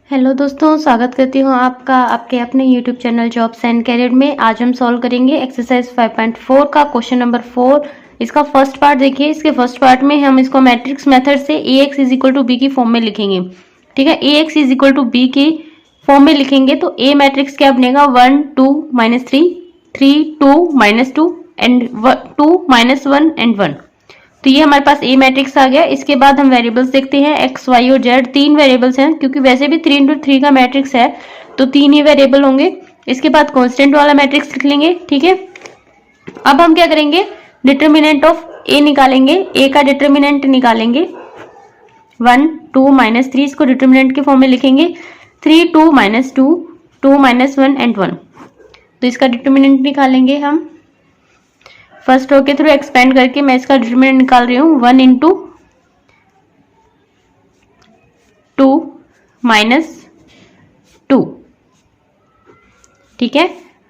Hello दोस्तों, स्वागत करती हूँ आपका आपके अपने YouTube channel jobs and career में। आज हम सॉल्व करेंगे एक्सरसाइज 5.4 का क्वेश्चन नंबर 4। इसका फर्स्ट पार्ट देखिए। इसके फर्स्ट पार्ट में हम इसको मैट्रिक्स मेथड से ax is equal to B की फॉर्म में लिखेंगे। ठीक है, ax is equal to B की फॉर्म में लिखेंगे तो a मैट्रिक्स क्या बनेगा, 1 2 -3 3 2 -2 एंड 2 -1 एंड 1। तो ये हमारे पास ए मैट्रिक्स आ गया। इसके बाद हम वेरिएबल्स देखते हैं, एक्स वाई और जेड तीन वेरिएबल्स हैं, क्योंकि वैसे भी 3 × 3 का मैट्रिक्स है तो तीन ही वेरिएबल होंगे। इसके बाद कांस्टेंट वाला मैट्रिक्स लिख लेंगे। ठीक है, अब हम क्या करेंगे, डिटर्मिनेंट ऑफ ए निकालेंगे। ए का डिटर्मिनेंट निकालेंगे 1 2 -3, इसको डिटर्मिनेंट के फॉर्म में लिखेंगे 3 2 -2 2 -1 एंड 1। तो इसका डिटर्मिनेंट निकालेंगे हम फर्स्ट रो के थ्रू एक्सपेंड करके। मैं इसका डिटरमिनेंट निकाल रही हूँ 1 × 2 -2। ठीक है,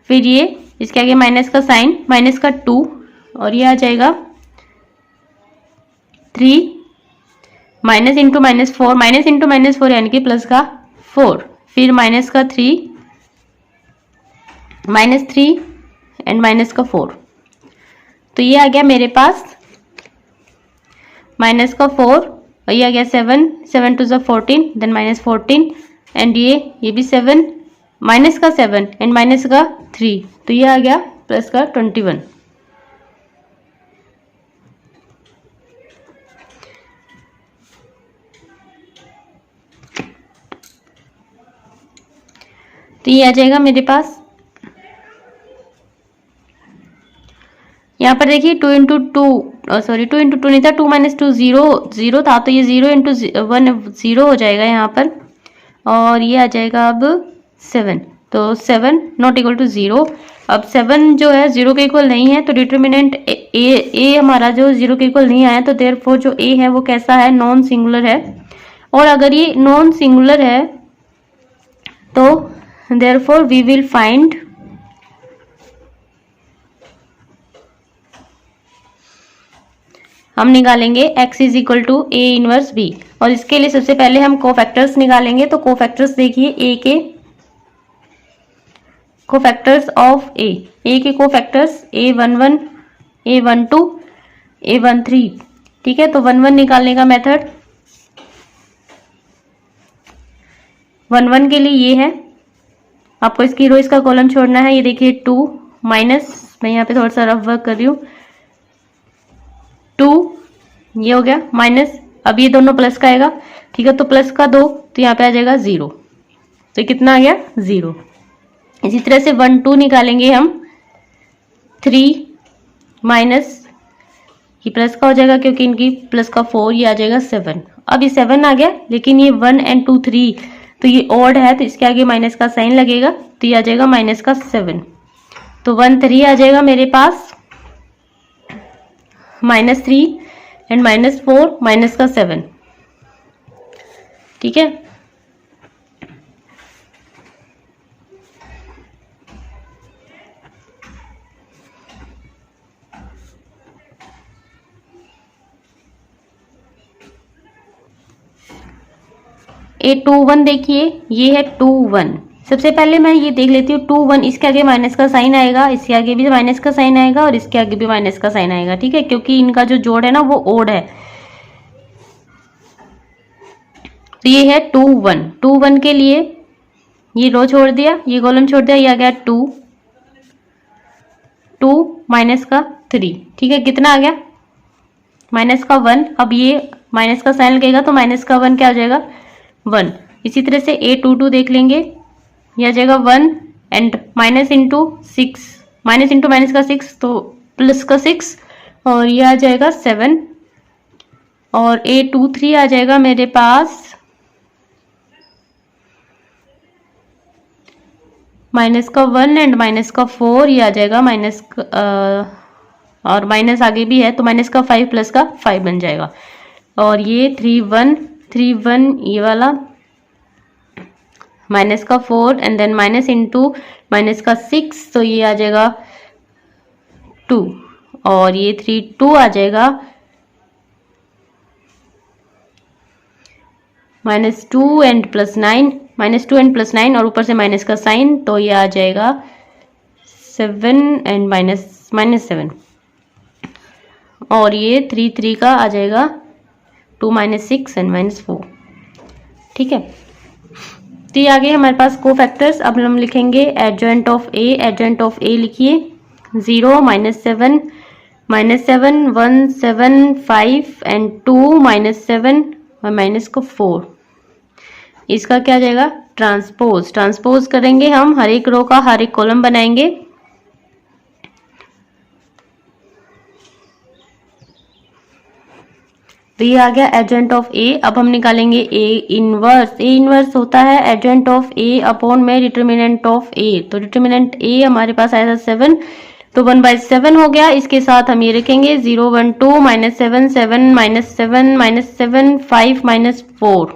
फिर ये इसके आगे माइनस का साइन, माइनस का 2 और ये आ जाएगा 3 माइनस इंटू -4, माइनस इंटू -4 यानी कि प्लस का 4, फिर माइनस का 3 -3 एंड माइनस का 4। तो ये आ गया मेरे पास माइनस का 4 और ये आ गया 7 7 2 14 देन -14 एंड ये भी 7 माइनस का 7 एंड माइनस का 3, तो ये आ गया प्लस का 21। तो ये आ जाएगा मेरे पास। यहाँ पर देखिए 2 × 2 सॉरी 2 × 2 नहीं था, 2 - 2 0 था, तो ये 0 × 1 0 हो जाएगा यहाँ पर और ये आ जाएगा अब 7। तो 7 नॉट इक्वल टू 0। अब 7 जो है 0 के इक्वल नहीं है, तो डिटर्मिनेंट ए हमारा जो 0 के इक्वल नहीं आया, तो देयरफॉर जो ए है वो कैसा है, नॉन सिंगुलर है। और अगर ये नॉन सिंगुलर है तो देयरफॉर वी विल फाइंड हम निकालेंगे x is equal to A inverse B. और इसके लिए सबसे पहले हम कोफैक्टर्स निकालेंगे। तो कोफैक्टर्स देखिए, ए के कोफैक्टर्स ऑफ ए के कोफैक्टर्स A11 A12 A13। ठीक है, तो 1 1 निकालने का मेथड 1 1 के लिए ये है, आपको इसकी रो इसका कॉलम छोड़ना है। ये देखिए 2 माइनस, मैं यहाँ पे थोड़ा सा रफ वर्क कर रही हूँ, 2 ये हो गया माइनस, अब ये दोनों प्लस का आएगा। ठीक है, तो प्लस का 2 तो यहाँ पे आ जाएगा 0, तो कितना आ गया 0। इसी तरह से 1 2 निकालेंगे हम, 3 माइनस, ये प्लस का हो जाएगा क्योंकि इनकी प्लस का 4, ये आ जाएगा 7। अब ये 7 आ गया, लेकिन ये 1 एंड 2 3 तो ये ऑड है, तो इसके आगे माइनस का साइन लगेगा, तो ये आ जाएगा माइनस का 7। तो 1 3 आ जाएगा मेरे पास, -3 एंड -4 माइनस का 7। ठीक है, A21 देखिए, ये है 2 1। सबसे पहले मैं ये देख लेती हूँ 2 1, इसके आगे माइनस का साइन आएगा, इसके आगे भी माइनस का साइन आएगा और इसके आगे भी माइनस का साइन आएगा। ठीक है, क्योंकि इनका जो जोड़ है ना वो ओड है। तो ये है 2 1। 2 1 के लिए ये रो छोड़ दिया, ये कॉलम छोड़ दिया, ये आ गया 2 2 माइनस का 3। ठीक है, कितना आ गया माइनस का 1। अब ये माइनस का साइन लगेगा तो माइनस का 1 क्या हो जाएगा 1। इसी तरह से A22 देख लेंगे, यह आ जाएगा 1 and minus into 6, minus into minus का 6 तो प्लस का 6 और ये आ जाएगा 7। और A23 आ जाएगा मेरे पास माइनस का 1 एंड माइनस का 4, ये आ जाएगा माइनस और माइनस आगे भी है तो माइनस का 5 प्लस का 5 बन जाएगा। और ये 3 1 ये वाला माइनस का 4 and then minus into minus का 6, तो ये आ जाएगा 2 और ये 3 2 आ जाएगा -2 and +9 -2 एंड +9 और ऊपर से माइनस का साइन, तो ये आ जाएगा 7 एंड -7 और ये 3 का आ जाएगा 2 -6 एंड -4। ठीक है, तो ये आगे हमारे पास कोफैक्टर्स। अब हम लिखेंगे adjoint of A. Adjoint of A लिखिए 0 -7 -7 1 7 5 एंड 2 -7 और माइनस को 4। इसका क्या जाएगा ट्रांसपोज। ट्रांसपोज करेंगे हम, हर एक रो का हर एक कॉलम बनाएंगे। तो ये आ गया एडजॉइंट ऑफ ए। अब हम निकालेंगे ए इनवर्स। ए इनवर्स होता है एडजॉइंट ऑफ ए अपॉन में डिटर्मिनेंट ऑफ ए। तो डिटर्मिनेंट ए हमारे पास आया था 7, तो 1/7 हो गया। इसके साथ हम ये रखेंगे 0 1 2 -7 7 -7 -7 5 -4।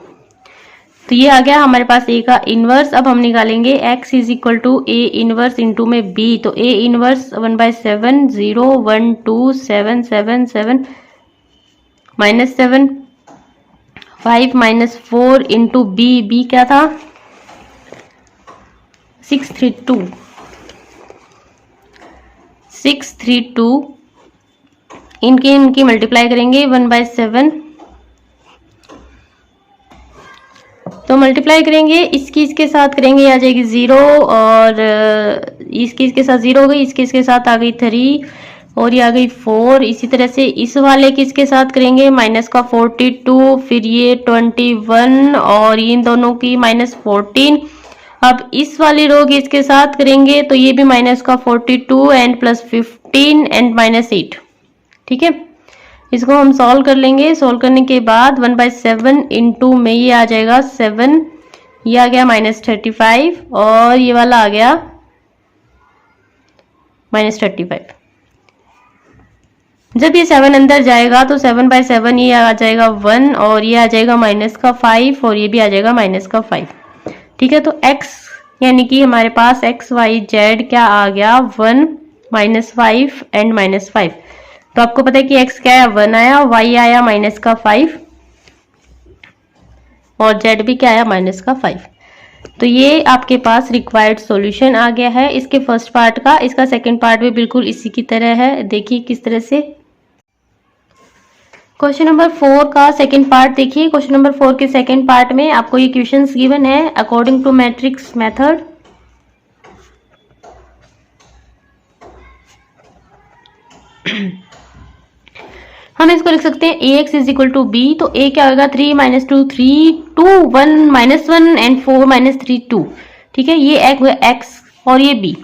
तो ये आ गया हमारे पास ए का इनवर्स। अब हम निकालेंगे x is equal to A inverse into में b। तो ए इनवर्स 1/7 0 1 2 7 7 7 -7 5 -4 इंटू बी क्या था 632 इनकी मल्टीप्लाई करेंगे 1/7। तो मल्टीप्लाई करेंगे इसके साथ करेंगे, आ जाएगी 0 और इसके साथ 0 हो गई, इसके साथ आ गई 3 और ये आ गई 4। इसी तरह से इस वाले किसके साथ करेंगे माइनस का 42, फिर ये 21 और इन दोनों की -14। अब इस वाली रो की इसके साथ करेंगे तो ये भी माइनस का 42 एंड +15 एंड -8। ठीक है, इसको हम सॉल्व कर लेंगे। सॉल्व करने के बाद 1/7 इंटू में ये आ जाएगा 7, ये आ गया -35 और ये वाला आ गया -35। जब ये 7 अंदर जाएगा तो 7/7 ये आ जाएगा 1 और ये आ जाएगा -5 और ये भी आ जाएगा -5। ठीक है, तो x यानी कि हमारे पास XYZ क्या आ गया 1 -5 एंड -5। तो आपको पता है कि x क्या है 1 आया, y आया -5 और z भी क्या आया -5। तो ये आपके पास रिक्वायर्ड सॉल्यूशन आ गया है इसके फर्स्ट पार्ट का। इसका सेकंड पार्ट भी बिल्कुल इसी की तरह है। देखिए किस तरह से। क्वेश्चन नंबर 4 का सेकंड पार्ट देखिए। क्वेश्चन नंबर 4 के सेकंड पार्ट में आपको ये क्वेश्चंस गिवन है अकॉर्डिंग टू मैट्रिक्स मेथड। हम इसको लिख सकते हैं ax is equal to b। तो a क्या होगा 3 -2 3 2 1 -1 एंड 4 -3 2। ठीक है, ये x और ये b।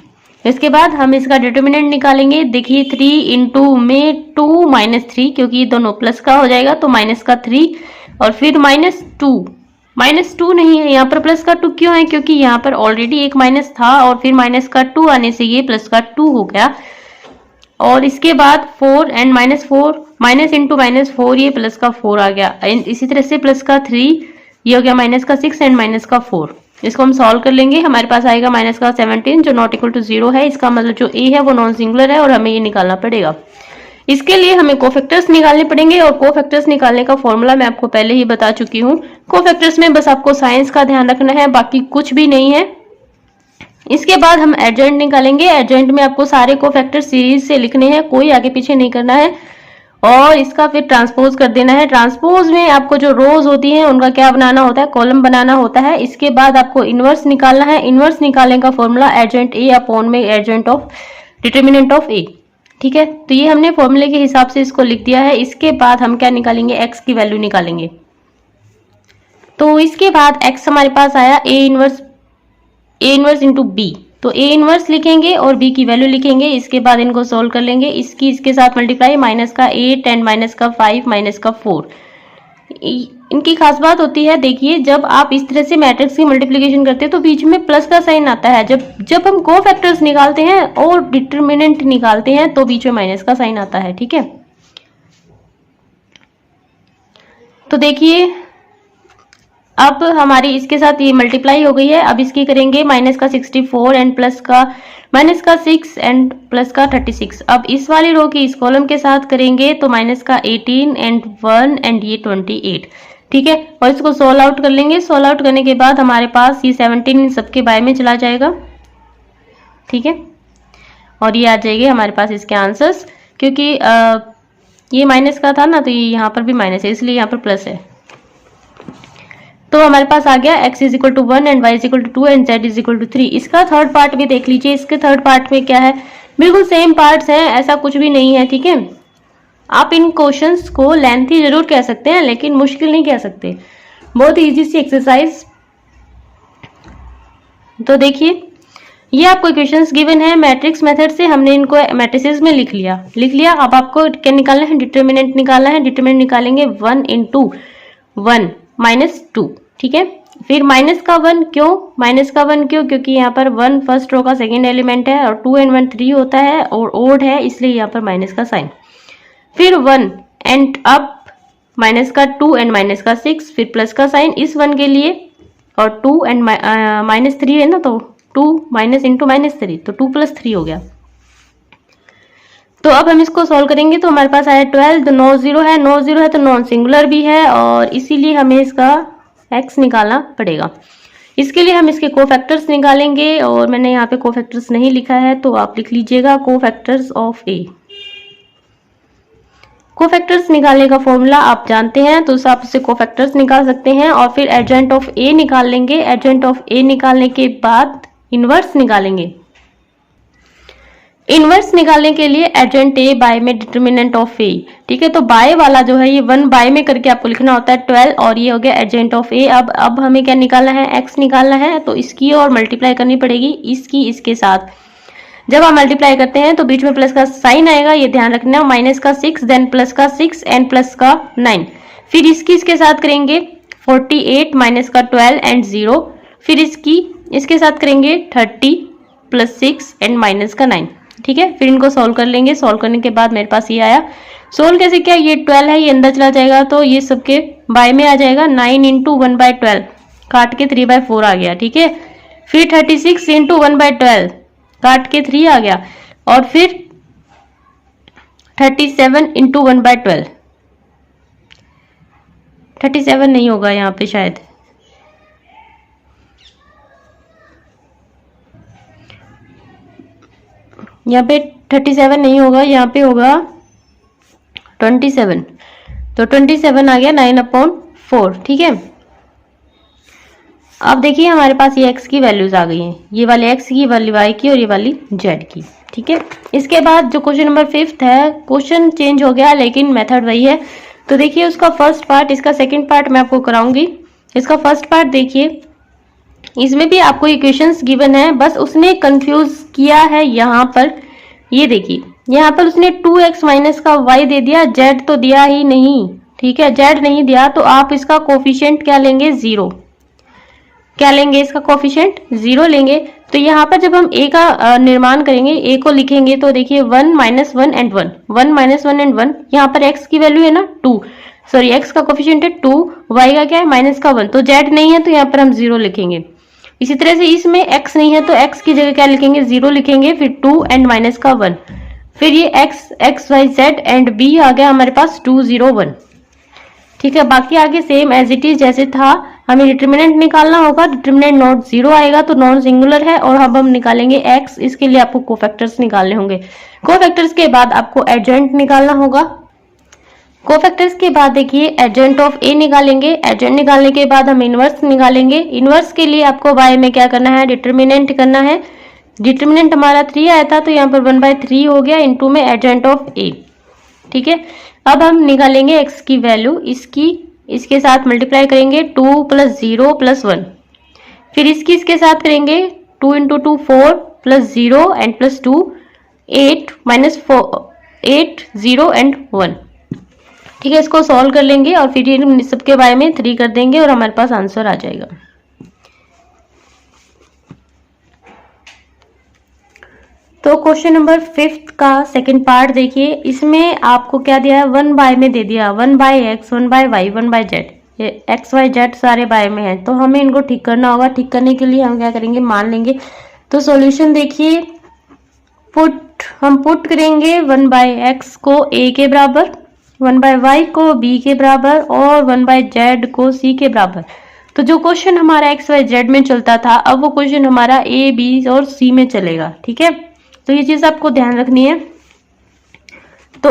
इसके बाद हम इसका डिटर्मिनेंट निकालेंगे। देखिए 3 इंटू में 2 -3 क्योंकि ये दोनों प्लस का हो जाएगा तो माइनस का 3 और फिर -2 नहीं है यहाँ पर, प्लस का 2 क्यों है क्योंकि यहाँ पर ऑलरेडी एक माइनस था और फिर माइनस का 2 आने से ये प्लस का 2 हो गया। और इसके बाद 4 एंड -4 माइनस इंटू -4 ये प्लस का 4 आ गया। इसी तरह से प्लस का 3 ये हो गया माइनस का 6 एंड माइनस का 4। इसको हम सॉल्व कर लेंगे। हमारे पास आएगा माइनस का 17 जो नॉट इक्वल टू 0 है। इसका मतलब जो a है वो नॉन सिंगुलर है और हमें ये निकालना पड़ेगा। इसके लिए हमें कोफैक्टर्स निकालने पड़ेंगे और कोफैक्टर्स निकालने का फॉर्मूला मैं आपको पहले ही बता चुकी हूँ। कोफैक्टर्स में बस आपको साइंस का ध्यान रखना है, बाकी कुछ भी नहीं है। इसके बाद हम एडजॉइंट निकालेंगे। एडजॉइंट में आपको सारे कोफैक्टर सीरीज से लिखने हैं, कोई आगे पीछे नहीं करना है और इसका फिर ट्रांसपोज कर देना है। ट्रांसपोज में आपको जो रोज होती हैं उनका क्या बनाना होता है, कॉलम बनाना होता है। इसके बाद आपको इनवर्स निकालना है। इनवर्स निकालने का फॉर्मूला एडजॉइंट ए अपॉन में एडजॉइंट ऑफ डिटर्मिनेंट ऑफ ए। ठीक है, तो ये हमने फॉर्मूले के हिसाब से इसको लिख दिया है। इसके बाद हम क्या निकालेंगे, एक्स की वैल्यू निकालेंगे। तो इसके बाद एक्स हमारे पास आया ए इनवर्स इंटू बी। तो ए इनवर्स लिखेंगे और बी की वैल्यू लिखेंगे। इसके बाद इनको सोल्व कर लेंगे। इसके साथ मल्टीप्लाई माइनस का 8 एंड माइनस का 5 माइनस का 4। इनकी खास बात होती है, देखिए जब आप इस तरह से मैट्रिक्स की मल्टीप्लिकेशन करते हैं तो बीच में प्लस का साइन आता है। जब हम कोफैक्टर्स निकालते हैं और डिटर्मिनेंट निकालते हैं तो बीच में माइनस का साइन आता है। ठीक है, तो देखिए अब हमारी इसके साथ ये मल्टीप्लाई हो गई है। अब इसकी करेंगे माइनस का 64 एंड प्लस का माइनस का 6 एंड प्लस का 36। अब इस वाली रो की इस कॉलम के साथ करेंगे तो माइनस का 18 एंड 1 एंड ये 28। ठीक है, और इसको सोल्व आउट कर लेंगे। सोल्व आउट करने के बाद हमारे पास ये 17 इन सबके बाय में चला जाएगा। ठीक है, और ये आ जाएगी हमारे पास इसके आंसर्स, क्योंकि ये माइनस का था ना, तो ये यहाँ पर भी माइनस है, इसलिए यहाँ पर प्लस है। तो हमारे पास आ गया x is equal to 1 and y is equal to 2 and z is equal to 3। इसका थर्ड पार्ट भी देख लीजिए। इसके थर्ड पार्ट में क्या है, बिल्कुल सेम पार्ट्स हैं, ऐसा कुछ भी नहीं है। ठीक है, आप इन क्वेश्चंस को लेंथी जरूर कह सकते हैं, लेकिन मुश्किल नहीं कह सकते। बहुत इजी सी एक्सरसाइज। तो देखिए, ये आपको क्वेश्चंस गिवन है मैट्रिक्स मेथड से, हमने इनको मैट्रिसेस में लिख लिया। अब आपको क्या निकालना है, डिटर्मिनेंट निकालना है। डिटर्मिनेंट निकालेंगे 1 इंटू 1 माइनस 2। ठीक है, फिर माइनस का 1 क्यों, माइनस का 1 क्यों, क्योंकि यहाँ पर 1 फर्स्ट रो का सेकेंड एलिमेंट है और 2 एंड 1 3 होता है और ओड है, इसलिए यहाँ पर माइनस का साइन। फिर 1 एंड अप माइनस का 2 एंड माइनस का 6, फिर प्लस का साइन इस 1 के लिए, और 2 एंड माइनस 3 है ना, तो 2 माइनस इंटू माइनस 3, तो 2 प्लस 3 हो गया। तो अब हम इसको सॉल्व करेंगे। तो हमारे पास आया 12, तो नो जीरो है, नो जीरो है तो नॉन सिंगुलर भी है, और इसीलिए हमें इसका x निकालना पड़ेगा। इसके लिए हम इसके कोफैक्टर्स निकालेंगे, और मैंने यहाँ पे कोफैक्टर्स नहीं लिखा है, तो आप लिख लीजिएगा कोफैक्टर्स ऑफ a। कोफैक्टर्स निकालने का फॉर्मूला आप जानते हैं, तो उस आप से कोफैक्टर्स निकाल सकते हैं, और फिर एडजेंट ऑफ a निकाल लेंगे। एडजेंट ऑफ a निकालने के बाद इनवर्स निकालेंगे। इनवर्स निकालने के लिए एडजेंट ए बाय में डिटर्मिनेंट ऑफ ए। ठीक है, तो बाय वाला जो है ये 1 बाय में करके आपको लिखना होता है 12, और ये हो गया एडजेंट ऑफ ए। अब हमें क्या निकालना है, x निकालना है, तो इसकी और मल्टीप्लाई करनी पड़ेगी इसकी इसके साथ। जब आप मल्टीप्लाई करते हैं तो बीच में प्लस का साइन आएगा, ये ध्यान रखना। माइनस का 6, देन प्लस का 6 एंड प्लस का 9, फिर इसकी इसके साथ करेंगे 48 माइनस का 12 एंड 0, फिर इसकी इसके साथ करेंगे 30 प्लस 6 एंड माइनस का 9। ठीक है, फिर इनको सॉल्व कर लेंगे। सॉल्व करने के बाद मेरे पास ये आया। सोल्व कैसे किया, ये 12 है, ये अंदर चला जाएगा, तो ये सबके बाय में आ जाएगा। 9 इंटू 1/12 काट के 3/4 आ गया। ठीक है, फिर 36 इंटू 1/12 काट के 3 आ गया, और फिर 37 इंटू 1/12, 37 नहीं होगा यहाँ पे शायद, यहाँ पे 37 नहीं होगा, यहाँ पे होगा 27, तो 27 आ गया 9/4। ठीक है, अब देखिए हमारे पास ये x की वैल्यूज आ गई हैं, ये वाली x की, वाली y की और ये वाली z की। ठीक है, इसके बाद जो क्वेश्चन नंबर 5 है, क्वेश्चन चेंज हो गया लेकिन मेथड वही है। तो देखिए उसका फर्स्ट पार्ट, इसका सेकंड पार्ट मैं आपको कराऊंगी। इसका फर्स्ट पार्ट देखिए, इसमें भी आपको इक्वेशंस गिवन है, बस उसने कंफ्यूज किया है यहाँ पर। ये देखिए यहाँ पर उसने 2x माइनस का y दे दिया, z तो दिया ही नहीं। ठीक है, z नहीं दिया, तो आप इसका कोफिशिएंट क्या लेंगे, 0। क्या लेंगे, इसका कोफिशिएंट 0 लेंगे। तो यहाँ पर जब हम a का निर्माण करेंगे, a को लिखेंगे, तो देखिए 1 माइनस 1 एंड 1, 1 माइनस 1 एंड 1, यहाँ पर x की वैल्यू है ना 2, सॉरी x का कोफिशिएंट है 2, y का क्या है माइनस का 1, तो z नहीं है तो यहाँ पर हम 0 लिखेंगे। इसी तरह से इसमें x नहीं है तो x की जगह क्या लिखेंगे, 0 लिखेंगे, फिर 2 एंड माइनस का 1, फिर ये x y z and b आ गया हमारे पास 2 0 1। ठीक है, बाकी आगे सेम एज इट इज जैसे था। हमें डिटर्मिनेंट निकालना होगा, डिटर्मिनेंट नॉट 0 आएगा तो नॉन सिंगुलर है, और अब हम निकालेंगे x। इसके लिए आपको कोफैक्टर्स निकालने होंगे। कोफैक्टर्स के बाद आपको एडजेंट निकालना होगा। कोफैक्टर्स के बाद देखिए एडजेंट ऑफ a निकालेंगे। एडजेंट निकालने के बाद हम इनवर्स निकालेंगे। इनवर्स के लिए आपको बाय में क्या करना है, डिटर्मिनेंट करना है। डिटर्मिनेंट हमारा 3 आया था, तो यहाँ पर 1/3 हो गया, इनटू में एडजेंट ऑफ a। ठीक है, अब हम निकालेंगे x की वैल्यू, इसकी इसके साथ मल्टीप्लाई करेंगे 2 प्लस 0 प्लस 1, फिर इसकी इसके साथ करेंगे 2 into 2 4 plus 0 and plus 2 8 minus 8 0 and 1। ठीक है, इसको सॉल्व कर लेंगे और फिर इन सबके बारे में 3 कर देंगे और हमारे पास आंसर आ जाएगा। तो क्वेश्चन नंबर 5 का सेकंड पार्ट देखिए, इसमें आपको क्या दिया है, 1 बाय में दे दिया, 1 by x, 1 by y, 1 by z, ये x y z सारे बाय में है, तो हमें इनको ठीक करना होगा। ठीक करने के लिए हम क्या करेंगे, मान लेंगे। तो सॉल्यूशन देखिए, हम पुट करेंगे 1 बाय x को a के बराबर, 1/y को b के बराबर और 1/z को c के बराबर। तो जो क्वेश्चन हमारा एक्स वाई जेड में चलता था, अब वो क्वेश्चन हमारा ए बी और सी में चलेगा। ठीक है, तो ये चीज आपको ध्यान रखनी है। तो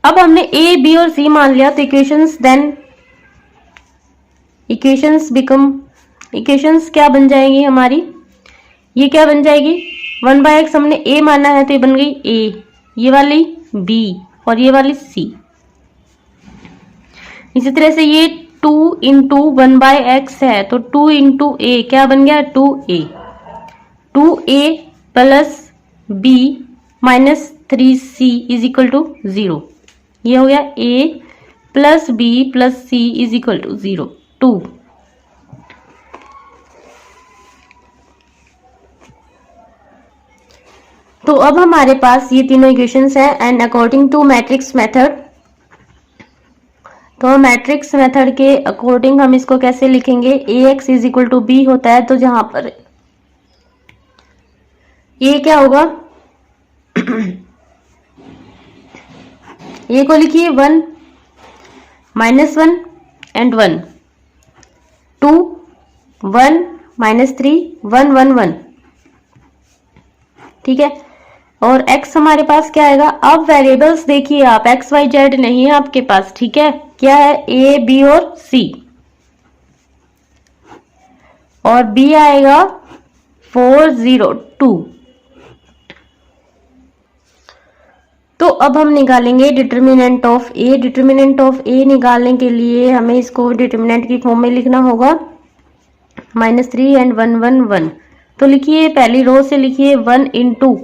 अब हमने ए बी और सी मान लिया, तो इक्वेशंस क्या बन जाएंगी हमारी, ये क्या बन जाएगी, 1/x हमने a माना है तो ये बन गई a, ये वाली b और ये वाली c। इसी तरह से ये 2 इंटू 1/x है तो 2 इंटू a क्या बन गया, 2a। 2a plus b minus 3c is equal to 0। ये हो गया a plus b plus c is equal to 0, 2। तो अब हमारे पास ये तीनों इक्वेशंस हैं and according to matrix method, तो मैट्रिक्स मेथड के अकॉर्डिंग हम इसको कैसे लिखेंगे, ax is equal to B होता है, तो जहां पर ये क्या होगा ए को लिखिए 1 -1 एंड 1, 2 1 -3 1 1 1। ठीक है, और x हमारे पास क्या आएगा, अब वेरिएबल्स देखिए आप, x y z नहीं है आपके पास। ठीक है, क्या है, a b और c, और b आएगा 4 0 2। तो अब हम निकालेंगे determinant of a। Determinant of a निकालने के लिए हमें इसको डिटर्मिनेंट की फॉर्म में लिखना होगा, -3 एंड 1 1 1। तो लिखिए, पहली रो से लिखिए 1 इंटू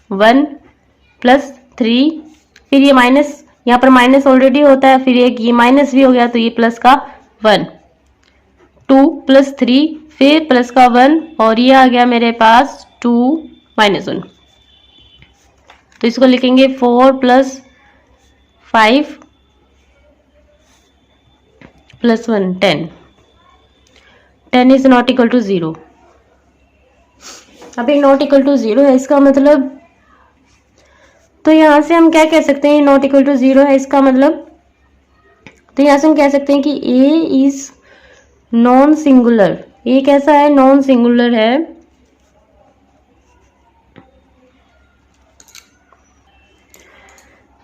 1 प्लस 3, फिर ये माइनस, यहाँ पर माइनस ऑलरेडी होता है, फिर एक ये माइनस भी हो गया तो ये प्लस का 1, 2 प्लस 3 फिर प्लस का 1 और ये आ गया मेरे पास 2 -1। तो इसको लिखेंगे 4 + 5 + 1 10। 10 इज नॉट इक्वल टू 0। अभी नॉट इक्वल टू 0 है, इसका मतलब, तो यहां से हम क्या कह सकते हैं, नॉट इक्वल टू 0 है इसका मतलब, तो यहां से हम कह सकते हैं कि a is non singular. a कैसा है, नॉन सिंगुलर है।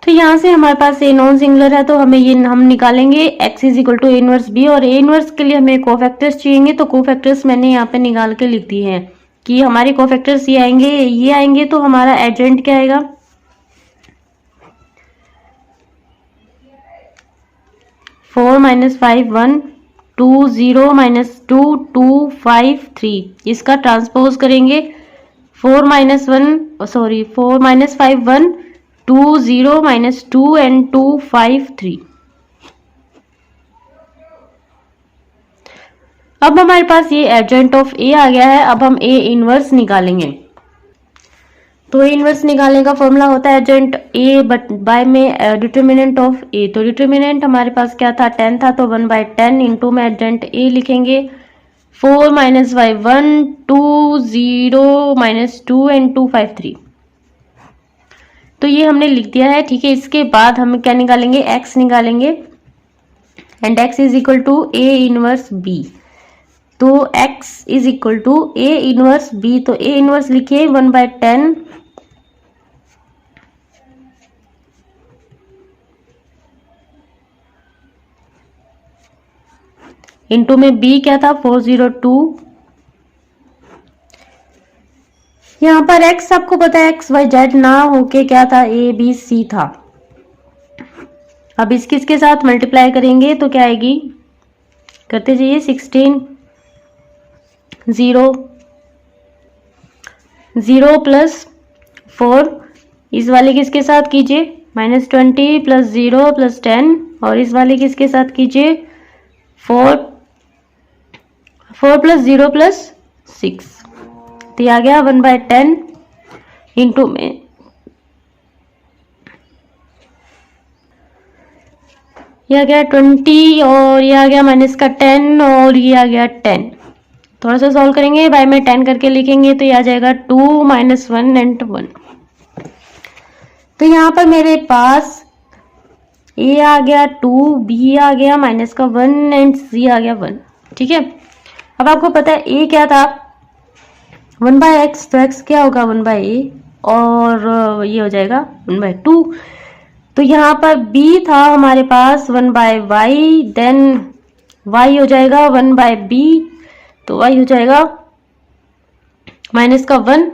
तो यहाँ से हमारे पास a नॉन सिंगुलर है, तो हमें ये हम निकालेंगे x is equal to a inverse b, और a इनवर्स के लिए हमें कोफैक्टर्स चाहिए, तो कोफैक्टर्स मैंने यहाँ पे निकाल के लिख दिए हैं कि हमारे कोफैक्टर्स ये आएंगे, तो हमारा एडजेंट क्या आएगा, 4 - 5 1 2 0 -2 2 5 3। इसका ट्रांसपोज करेंगे, 4 - 5 1 2 0 -2 एंड 2 5 3। अब हमारे पास ये एडजेंट ऑफ ए आ गया है। अब हम ए इनवर्स निकालेंगे, तो ए इनवर्स निकालने का फॉर्मूला होता है एडजेंट ए बाय में डिटर्मिनेंट ऑफ ए। तो डिटर्मिनेंट हमारे पास क्या था, 10 था, तो 1/10 इंटू में एडजेंट ए लिखेंगे, 4 - 5 1 2 0 -2 एंड 2 5 3। तो ये हमने लिख दिया है। ठीक है, इसके बाद हम क्या निकालेंगे, x निकालेंगे, and x is equal to A inverse b। तो x is equal to A inverse b, तो ए इनवर्स लिखिए 1/10 इंटू में b क्या था, 402। यहाँ पर x आपको पता है x y z ना होके क्या था, a b c था। अब इसके साथ मल्टीप्लाई करेंगे तो क्या आएगी, करते जाइए, 16 0 0 प्लस 4, इस वाले किसके साथ कीजिए, -20 + 0 + 10, और इस वाले किसके साथ कीजिए, 4 + 0 + 6। तो ये आ गया 1/10 इंटू में ये आ गया 20, और ये आ गया माइनस का 10, और ये आ गया 10। थोड़ा सा सॉल्व करेंगे, बाय में 10 करके लिखेंगे, तो ये आ जाएगा 2 - 1 एंड 1। तो यहाँ पर मेरे पास ए आ गया 2, बी आ गया -1 एंड सी आ गया 1। ठीक है, अब आपको पता है ए क्या था 1/x, तो x क्या होगा 1/a और ये हो जाएगा 1/2। तो यहाँ पर b था हमारे पास 1/y, देन y हो जाएगा 1/b, तो y हो जाएगा -1।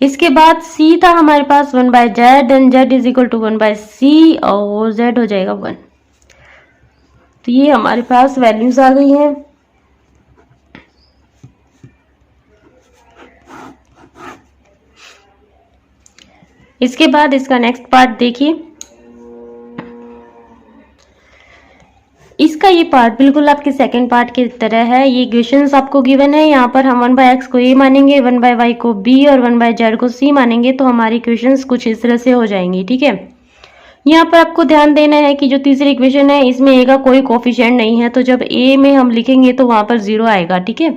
इसके बाद c था हमारे पास 1/z, and z is equal to 1/c और z हो जाएगा 1। तो ये हमारे पास वैल्यूज आ गई हैं। इसके बाद इसका नेक्स्ट पार्ट देखिए। इसका ये पार्ट बिल्कुल आपके सेकंड पार्ट की तरह है। ये इक्वेशंस आपको गिवन है, यहाँ पर हम 1/x को a मानेंगे, 1/y को b और 1/z को c मानेंगे, तो हमारी इक्वेशंस कुछ इस तरह से हो जाएंगी। ठीक है, यहाँ पर आपको ध्यान देना है कि जो तीसरी इक्वेशन है इसमें a का कोई कोफिशिएंट नहीं है, तो जब a में हम लिखेंगे तो वहां पर 0 आएगा। ठीक है,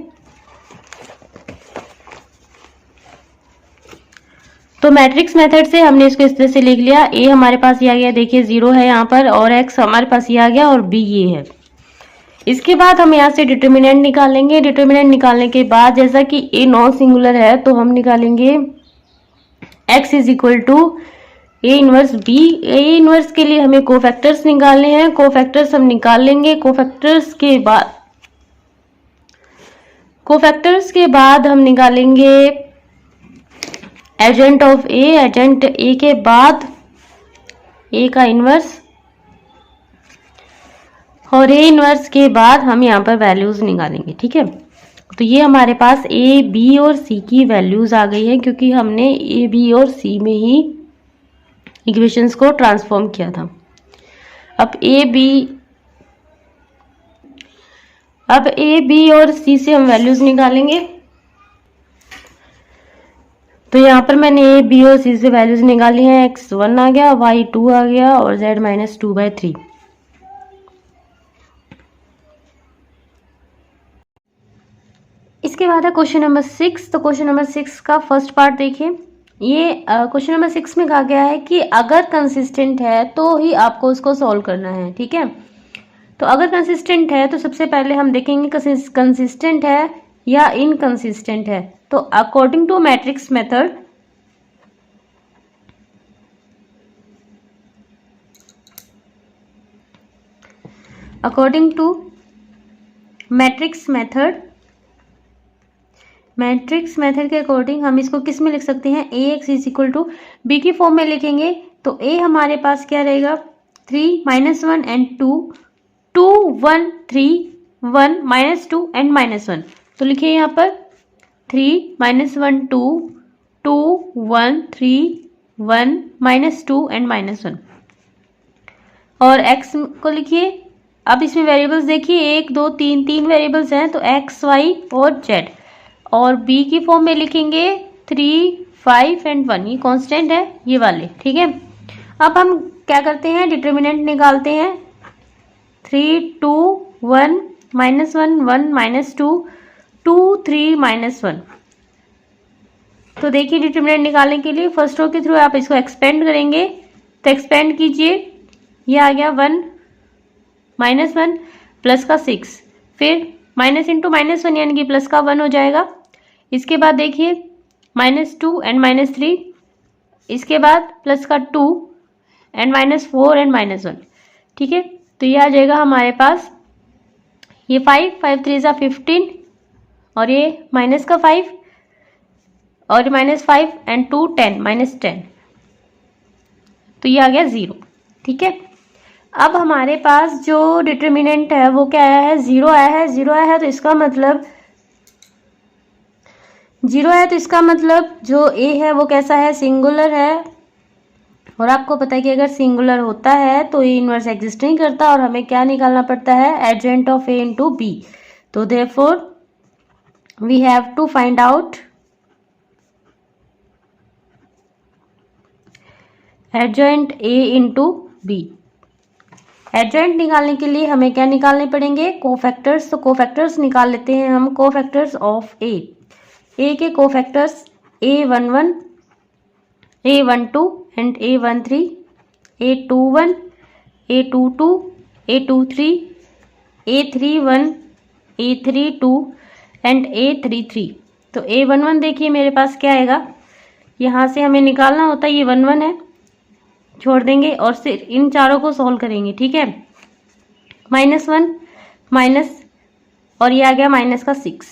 तो मैट्रिक्स मेथड से हमने इसको इस तरह से लिख लिया। ए हमारे पास ये आ गया, देखिए 0 है यहाँ पर, और एक्स हमारे पास ये आ गया और बी ये है। इसके बाद हम यहाँ से डिटर्मिनेंट निकालेंगे। डिटर्मिनेंट निकालने के बाद जैसा कि ए नॉन सिंगुलर है तो हम निकालेंगे X is equal to A inverse B. A inverse के लिए हमें कोफैक्टर्स निकालने हैं, कोफैक्टर्स हम निकाल लेंगे। कोफैक्टर्स के बाद हम निकालेंगे agent of A. Agent A के बाद ए का इनवर्स, और ए इनवर्स के बाद हम यहाँ पर वैल्यूज निकालेंगे। ठीक है, तो ये हमारे पास ए बी और सी की वैल्यूज आ गई है, क्योंकि हमने ए बी और सी में ही इक्वेशंस को ट्रांसफॉर्म किया था। अब ए बी और सी से हम वैल्यूज निकालेंगे। तो यहाँ पर मैंने ए बी और सी से वैल्यूज निकाली हैं। x1 आ गया, y2 आ गया और z -2/3। इसके बाद है क्वेश्चन नंबर 6। तो क्वेश्चन नंबर 6 का फर्स्ट पार्ट देखिए। ये क्वेश्चन नंबर 6 में कहा गया है कि अगर कंसिस्टेंट है तो ही आपको उसको सॉल्व करना है। ठीक है, तो अगर कंसिस्टेंट है तो सबसे पहले हम देखेंगे कंसिस्टेंट है या इनकंसिस्टेंट है। तो according to matrix method, matrix method के अकॉर्डिंग हम इसको किस में लिख सकते हैं, A X is equal to B की फॉर्म में लिखेंगे। तो ए हमारे पास क्या रहेगा 3 -1 एंड 2, 2 1 3 1 -2 एंड -1। तो लिखिए यहाँ पर 3 -1 2 2 1 3 1 -2 एंड -1, और x को लिखिए। अब इसमें वेरिएबल्स देखिए 1 2 3 3 वेरिएबल्स हैं, तो x y और z, और b की फॉर्म में लिखेंगे 3 5 एंड 1, ये कांस्टेंट है ये वाले। ठीक है, अब हम क्या करते हैं, डिटर्मिनेंट निकालते हैं। 3 2 1 -1 1 -2 2 3 -1। तो देखिए डिटर्मिनेंट निकालने के लिए फर्स्ट रो के थ्रू आप इसको एक्सपेंड करेंगे। तो एक्सपेंड कीजिए, ये आ गया 1 -1 प्लस का 6, फिर माइनस इंटू -1 यानी कि प्लस का 1 हो जाएगा। इसके बाद देखिए -2 एंड -3, इसके बाद प्लस का 2 एंड -4 एंड -1। ठीक है, तो ये आ जाएगा हमारे पास ये 5 5 3 ज़ा 15, और ये माइनस का 5 और -5 एंड 2 10 -10, तो ये आ गया 0। ठीक है, अब हमारे पास जो डिटर्मिनेंट है वो क्या आया है, 0 आया है। 0 आया है तो इसका मतलब 0 है, तो इसका मतलब जो ए है वो कैसा है, सिंगुलर है। और आपको पता है कि अगर सिंगुलर होता है तो ए इनवर्स एग्जिस्ट नहीं करता, और हमें क्या निकालना पड़ता है, adjoint of A into B. तो therefore we have to find out adjoint A into B. Adjoint निकालने के लिए हमें क्या निकालने पड़ेंगे, कोफैक्टर्स। तो कोफैक्टर्स निकाल लेते हैं हम, कोफैक्टर्स ऑफ ए। ए के cofactors A11 A12 and A13 A21, A22, A23, A31, A32 and A33। तो A11 देखिए मेरे पास क्या आएगा, यहाँ से हमें निकालना होता है, ये 11 है, छोड़ देंगे और सिर्फ इन चारों को सॉल्व करेंगे। ठीक है, -1 माइनस और ये आ गया माइनस का 6,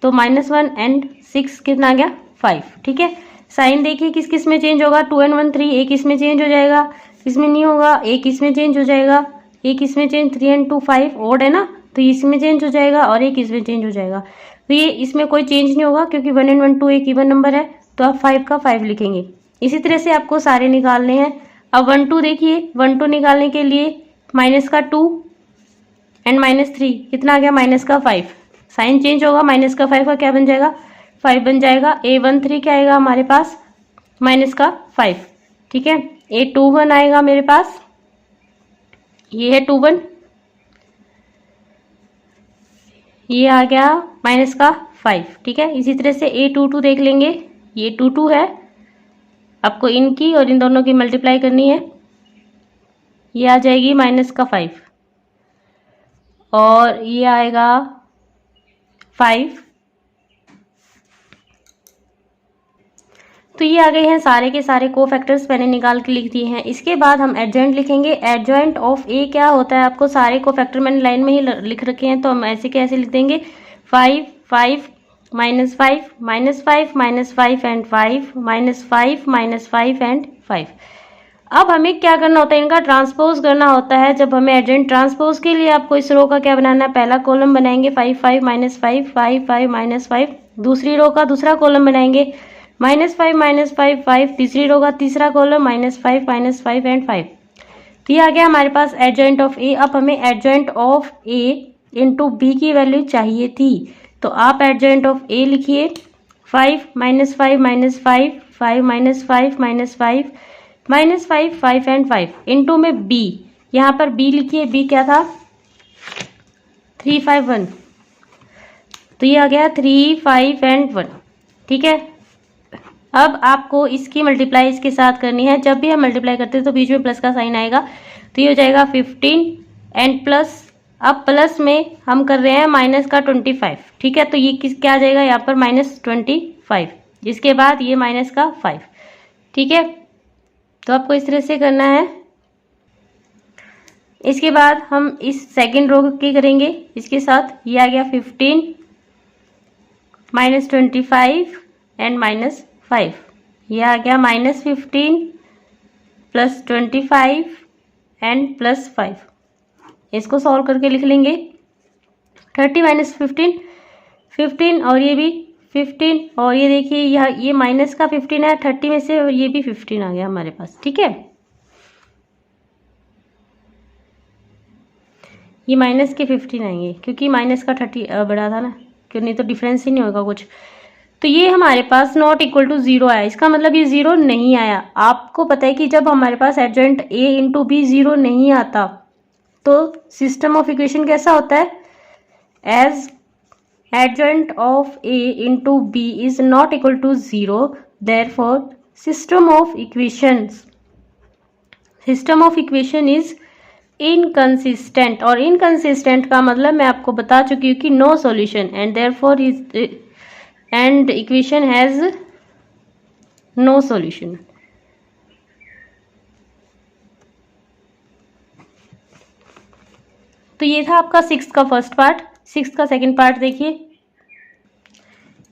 तो -1 एंड 6 कितना आ गया 5। ठीक है, साइन देखिए किस किस में चेंज होगा, 2 and 1 3, एक इसमें चेंज हो जाएगा, इसमें नहीं होगा, एक इसमें चेंज हो जाएगा, एक इसमें चेंज, 3 and 2 5 ओड है ना, तो इसमें चेंज हो जाएगा और एक इसमें चेंज हो जाएगा। तो ये इसमें कोई चेंज नहीं होगा क्योंकि 1 and 1 2 एक इवन नंबर है, तो आप 5 का 5 लिखेंगे। इसी तरह से आपको सारे निकालने हैं। अब 1 2 देखिए, 1 2 निकालने के लिए माइनस का 2 एंड -3 कितना आ गया, माइनस का 5। साइन चेंज होगा, माइनस का 5 का क्या बन जाएगा, 5 बन जाएगा। A13 क्या आएगा हमारे पास, माइनस का 5। ठीक है, A21 आएगा मेरे पास, ये है 21, ये आ गया माइनस का 5। ठीक है, इसी तरह से A22 देख लेंगे, ये 22 है, आपको इनकी और इन दोनों की मल्टीप्लाई करनी है, ये आ जाएगी माइनस का 5 और ये आएगा 5। तो ये आ गए हैं सारे के सारे कोफैक्टर्स मैंने निकाल के लिख दिए हैं। इसके बाद हम एडजॉइंट लिखेंगे। एडजॉइंट ऑफ ए क्या होता है, आपको सारे कोफैक्टर मैंने लाइन में ही लिख रखे हैं, तो हम ऐसे कैसे लिख देंगे, 5 5 -5 -5 -5 एंड 5 -5 -5 एंड 5। अब हमें क्या करना होता है, इनका ट्रांसपोज करना होता है। जब हमें एडजॉइंट ट्रांसपोज के लिए आपको इस रो का क्या बनाना है, पहला कॉलम बनाएंगे 5 5 -5 5 5 -5, दूसरी रो का दूसरा कॉलम बनाएंगे -5 -5 5, तीसरी रो का तीसरा कॉलम -5 -5 एंड 5। तो ये आ गया हमारे पास एडजॉइंट ऑफ ए। अब हमें adjoint of A into B की वैल्यू चाहिए थी, तो आप एडजॉइंट ऑफ ए लिखिए 5 -5 -5 5 -5 -5 -5 5 एंड 5 इंटू में बी, यहाँ पर बी लिखिए, बी क्या था 3 5 1, तो ये आ गया 3 5 एंड 1। ठीक है, अब आपको इसकी मल्टीप्लाई इसके साथ करनी है। जब भी हम मल्टीप्लाई करते हैं तो बीच में प्लस का साइन आएगा, तो ये हो जाएगा 15 एंड प्लस, अब प्लस में हम कर रहे हैं माइनस का 25। ठीक है, तो ये किस क्या आ जाएगा यहाँ पर -25, जिसके बाद ये माइनस का 5। ठीक है, तो आपको इस तरह से करना है। इसके बाद हम इस सेकंड रो की करेंगे इसके साथ, ये आ गया 15 -25 एंड -5, ये आ गया -15 +25 एंड +5। इसको सॉल्व करके लिख लेंगे 30 - 15 15 और ये भी 15 और ये देखिए ये माइनस का 15 है 30 में से, और ये भी 15 आ गया हमारे पास। ठीक है, ये माइनस के 15 आएंगे क्योंकि माइनस का 30 बड़ा था ना, क्यों, नहीं तो डिफरेंस ही नहीं होगा कुछ। तो ये हमारे पास नॉट इक्वल टू 0 आया, इसका मतलब ये 0 नहीं आया। आपको पता है कि जब हमारे पास एडजॉइंट ए इंटू बी 0 नहीं आता तो सिस्टम ऑफ इक्वेशन कैसा होता है, as adjoint of A into B is not equal to 0, therefore system of equation is inconsistent. और इनकंसिस्टेंट का मतलब मैं आपको बता चुकी हूँ कि no solution, and therefore is and equation has no solution। तो ये था आपका 6th का फर्स्ट पार्ट। 6th का सेकंड पार्ट देखिए,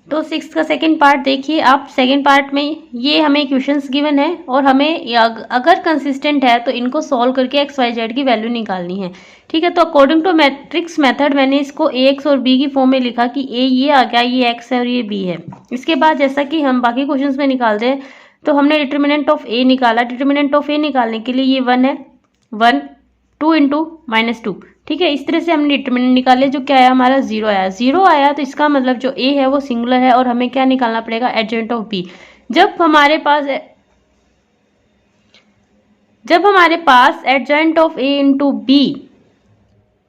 तो 6th का सेकंड पार्ट देखिए आप। सेकंड पार्ट में ये हमें इक्वेशंस गिवन है और हमें अगर कंसिस्टेंट है तो इनको सॉल्व करके XYZ की वैल्यू निकालनी है। ठीक है, तो अकॉर्डिंग टू मैट्रिक्स मेथड मैंने इसको AX और B की फॉर्म में लिखा कि A ये आ गया, ये X है और ये B है। इसके बाद जैसा कि हम बाकी क्वेश्चंस में निकालते हैं, तो हमने डिटर्मिनेंट ऑफ A निकाला। डिटर्मिनेंट ऑफ A निकालने के लिए ये 1 है, 1 2 इंटू -2। ठीक है, इस तरह से हमने डिटर्मिनेंट निकाले, जो क्या आया हमारा 0 आया। 0 आया तो इसका मतलब जो A है वो सिंगुलर है और हमें क्या निकालना पड़ेगा, एडजॉइंट ऑफ B। जब हमारे पास adjoint of A into B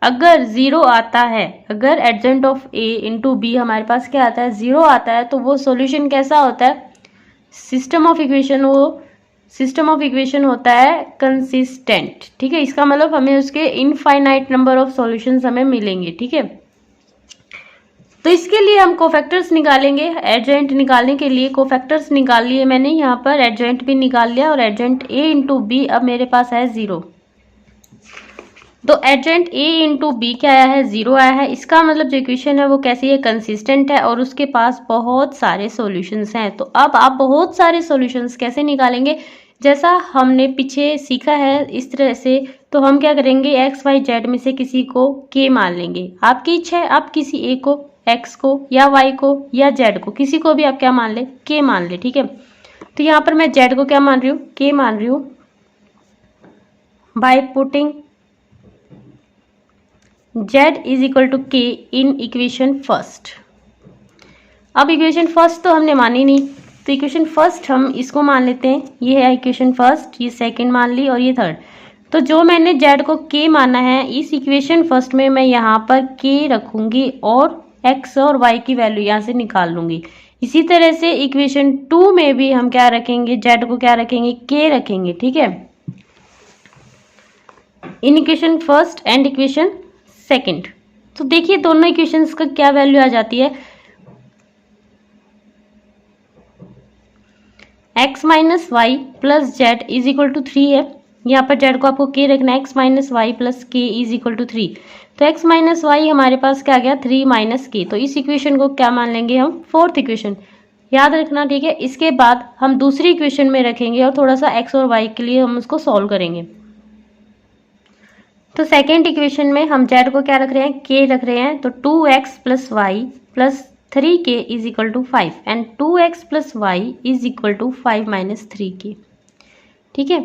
अगर 0 आता है, अगर adjoint of A into B हमारे पास क्या आता है 0 आता है, तो वो सॉल्यूशन कैसा होता है, सिस्टम ऑफ इक्वेशन वो सिस्टम ऑफ इक्वेशन होता है कंसिस्टेंट, ठीक है। इसका मतलब हमें उसके इनफाइनाइट नंबर ऑफ सॉल्यूशंस हमें मिलेंगे, ठीक है। तो इसके लिए हम कोफैक्टर्स निकालेंगे। एडजॉइंट निकालने के लिए कोफैक्टर्स निकाल लिए मैंने, यहाँ पर एडजॉइंट भी निकाल लिया और एडजॉइंट a इंटू बी अब मेरे पास है 0। तो एडजॉइंट a इंटू बी क्या आया है, 0 आया है। इसका मतलब जो इक्वेशन है वो कैसी है, कंसिस्टेंट है और उसके पास बहुत सारे सॉल्यूशंस हैं। तो अब आप बहुत सारे सॉल्यूशंस कैसे निकालेंगे, जैसा हमने पीछे सीखा है इस तरह से। तो हम क्या करेंगे, एक्स वाई जेड में से किसी को k मान लेंगे। आपकी इच्छा है, आप किसी a को, x को या y को या z को, किसी को भी आप क्या मान ले, k मान ले, ठीक है। तो यहाँ पर मैं z को क्या मान रही हूँ, k मान रही हूँ by putting z is equal to k in equation first. अब इक्वेशन फर्स्ट तो हमने मानी नहीं, तो इक्वेशन फर्स्ट हम इसको मान लेते हैं। ये है इक्वेशन फर्स्ट, ये सेकंड मान ली और ये थर्ड। तो जो मैंने z को k माना है, इस इक्वेशन फर्स्ट में मैं यहाँ पर k रखूंगी और x और y की वैल्यू यहाँ से निकाल लूंगी। इसी तरह से इक्वेशन 2 में भी हम क्या रखेंगे, z को क्या रखेंगे, k रखेंगे, ठीक है। इन equation first and equation second. तो देखिए दोनों इक्वेशंस का क्या वैल्यू आ जाती है, x minus Y plus Z is equal to 3 है। यहाँ पर जेड को आपको k रखना है, x माइनस वाई प्लस के इज इक्वल टू 3। तो x माइनस वाई हमारे पास क्या आ गया, 3 माइनस के। तो इस इक्वेशन को क्या मान लेंगे हम, फोर्थ इक्वेशन, याद रखना, ठीक है। इसके बाद हम दूसरी इक्वेशन में रखेंगे और थोड़ा सा x और y के लिए हम उसको सॉल्व करेंगे। तो सेकेंड इक्वेशन में हम z को क्या रख रहे हैं, k रख रहे हैं। तो 2x plus Y plus 3k is equal to 5 and 2x plus Y is equal to 5 minus 3k, ठीक है।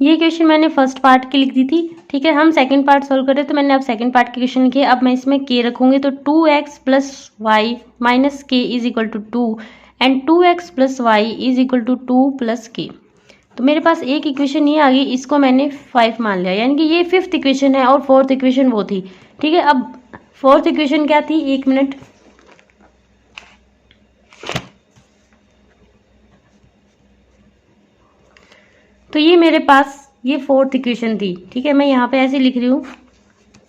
ये क्वेश्चन मैंने फर्स्ट पार्ट की लिख दी थी, ठीक है। हम सेकंड पार्ट सॉल्व कर रहे तो मैंने अब सेकंड पार्ट के क्वेश्चन लिखे। अब मैं इसमें k रखूंगी, तो 2x plus Y minus K is equal to 2 and 2x plus Y is equal to 2 plus K. तो मेरे पास एक इक्वेशन ये आ गई, इसको मैंने 5 मान लिया, यानी कि ये फिफ्थ इक्वेशन है और फोर्थ इक्वेशन वो थी, ठीक है। अब फोर्थ इक्वेशन क्या थी, एक मिनट, तो ये मेरे पास ये फोर्थ इक्वेशन थी, ठीक है। मैं यहाँ पे ऐसे लिख रही हूँ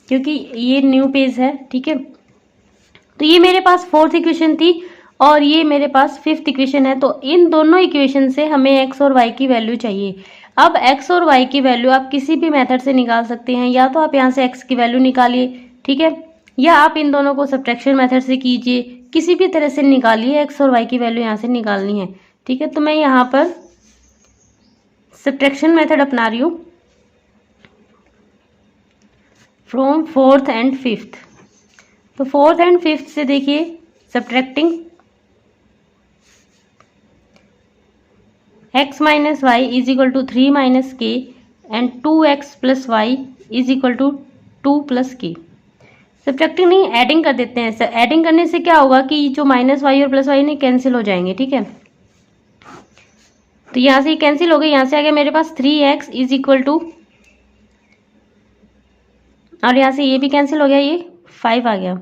क्योंकि ये न्यू पेज है, ठीक है। तो ये मेरे पास फोर्थ इक्वेशन थी और ये मेरे पास फिफ्थ इक्वेशन है। तो इन दोनों इक्वेशन से हमें x और y की वैल्यू चाहिए। अब x और y की वैल्यू आप किसी भी मेथड से निकाल सकते हैं, या तो आप यहाँ से x की वैल्यू निकालिए, ठीक है, या आप इन दोनों को सब्ट्रैक्शन मेथड से कीजिए, किसी भी तरह से निकालिए, x और y की वैल्यू यहाँ से निकालनी है, ठीक है। तो मैं यहाँ पर सब्ट्रैक्शन मेथड अपना रही हूँ फ्रॉम फोर्थ एंड फिफ्थ। तो फोर्थ एंड फिफ्थ से देखिए, subtracting x minus Y is equal to 3 minus K and 2x plus Y is equal to 2 plus K. Subtracting नहीं, एडिंग कर देते हैं। एडिंग करने से क्या होगा कि जो माइनस वाई और प्लस वाई ने कैंसिल हो जाएंगे, ठीक है। तो यहाँ से ये कैंसिल हो गई, यहाँ से आ गया मेरे पास 3x इज इक्वल टू, और यहाँ से ये भी कैंसिल हो गया, ये 5 आ गया।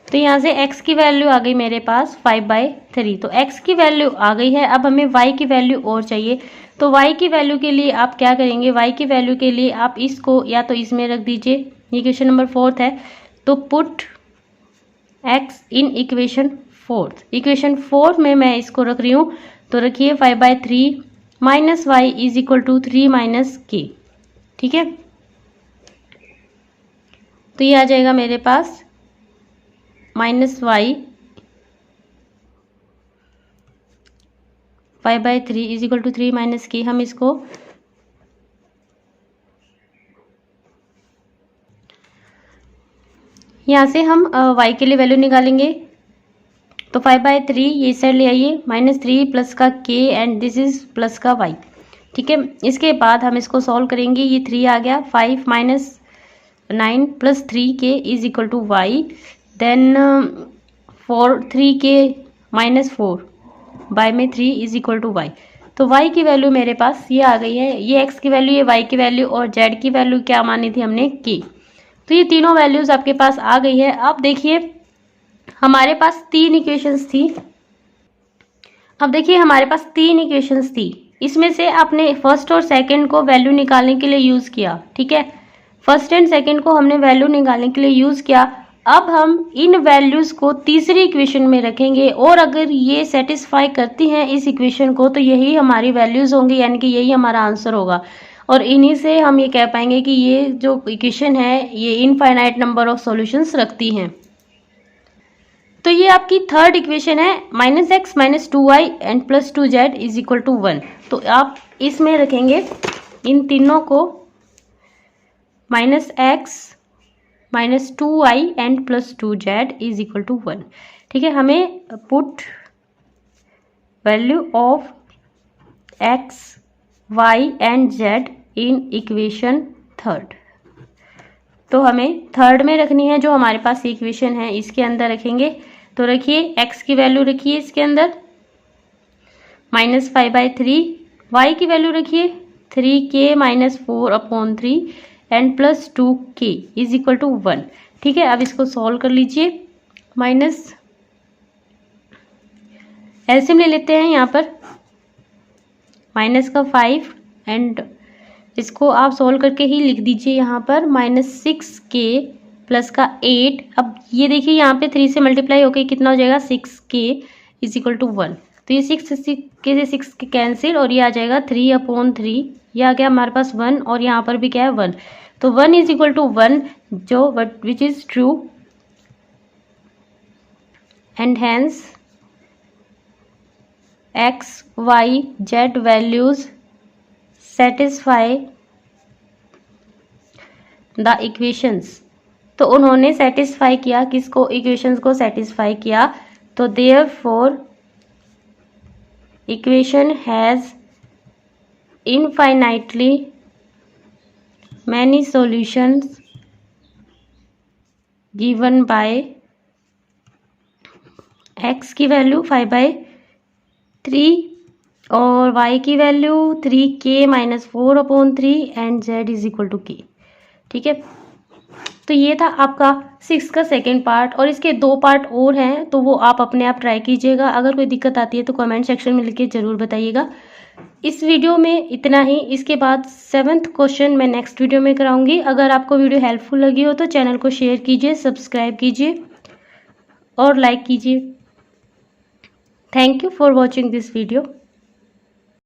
तो यहाँ से x की वैल्यू आ गई मेरे पास 5/3। तो x की वैल्यू आ गई है। अब हमें y की वैल्यू और चाहिए। तो y की वैल्यू के लिए आप क्या करेंगे, y की वैल्यू के लिए आप इसको या तो इसमें रख दीजिए, ये क्वेश्चन नंबर 4 है। तो put x in equation 4। Equation 4 में मैं इसको रख रही हूँ, तो रखिए 5/3 minus Y is equal to 3 minus K, ठीक है। तो ये आ जाएगा मेरे पास minus Y 5/3 is equal to 3 minus K. हम इसको यहाँ से हम y के लिए वैल्यू निकालेंगे। तो 5/3 ये साइड ले आइए, -3 प्लस का k and this is plus का y, ठीक है। इसके बाद हम इसको सॉल्व करेंगे। ये 3 आ गया, 5 minus 9 plus 3k is equal to y, then 3k minus 4 by में 3 इज इक्वल टू y। तो y की वैल्यू मेरे पास ये आ गई है, ये x की वैल्यू, ये y की वैल्यू और z की वैल्यू क्या मानी थी हमने, k। तो ये तीनों वैल्यूज आपके पास आ गई है। अब देखिए हमारे पास 3 इक्वेशंस थी। अब देखिए हमारे पास 3 इक्वेशंस थी, इसमें से आपने फर्स्ट और सेकंड को वैल्यू निकालने के लिए यूज किया, ठीक है। फर्स्ट एंड सेकंड को हमने वैल्यू निकालने के लिए यूज किया। अब हम इन वैल्यूज को तीसरी इक्वेशन में रखेंगे और अगर ये सेटिस्फाई करती हैं इस इक्वेशन को तो यही हमारी वैल्यूज होंगी, यानी कि यही हमारा आंसर होगा। और इन्हीं से हम ये कह पाएंगे कि ये जो इक्वेशन है ये इनफाइनाइट नंबर ऑफ सॉल्यूशंस रखती हैं। तो ये आपकी थर्ड इक्वेशन है, -x - 2y and +2z is equal to 1। तो आप इसमें रखेंगे इन तीनों को, -x - 2y and +2z is equal to 1, ठीक है। हमें put value of x, y and z in equation third. तो हमें थर्ड में रखनी है, जो हमारे पास इक्वेशन है इसके अंदर रखेंगे। तो रखिए x की वैल्यू रखिए इसके अंदर -5/3, y की वैल्यू रखिए 3k - 4/3 and +2k is equal to 1, ठीक है। अब इसको सॉल्व कर लीजिए। माइनस एलसीएम ले लेते हैं यहाँ पर, माइनस का 5 एंड इसको आप सोल्व करके ही लिख दीजिए यहाँ पर -6k प्लस का 8। अब ये देखिए यहाँ पे 3 से मल्टीप्लाई होकर कितना हो जाएगा 6k इज इक्वल टू 1। तो ये 6 से 6 कैंसिल और ये आ जाएगा 3/3, ये आ गया हमारे पास 1 और यहाँ पर भी क्या है 1। तो 1 इज इक्वल टू 1 जो which is true and hence x, y, z values satisfy the equations. तो उन्होंने सेटिस्फाई किया किसको, इक्वेशंस को सेटिस्फाई किया। तो therefore equation has infinitely many solutions given by x की वैल्यू 5/3 और y की value 3k - 4/3 and z is equal to k, ठीक है। तो ये था आपका 6 का सेकेंड पार्ट और इसके 2 पार्ट और हैं, तो वो आप अपने आप ट्राई कीजिएगा। अगर कोई दिक्कत आती है तो कमेंट सेक्शन में लिख के ज़रूर बताइएगा। इस वीडियो में इतना ही। इसके बाद 7th क्वेश्चन मैं नेक्स्ट वीडियो में कराऊंगी। अगर आपको वीडियो हेल्पफुल लगी हो तो चैनल को शेयर कीजिए, सब्सक्राइब कीजिए और लाइक कीजिए। Thank you for watching this video.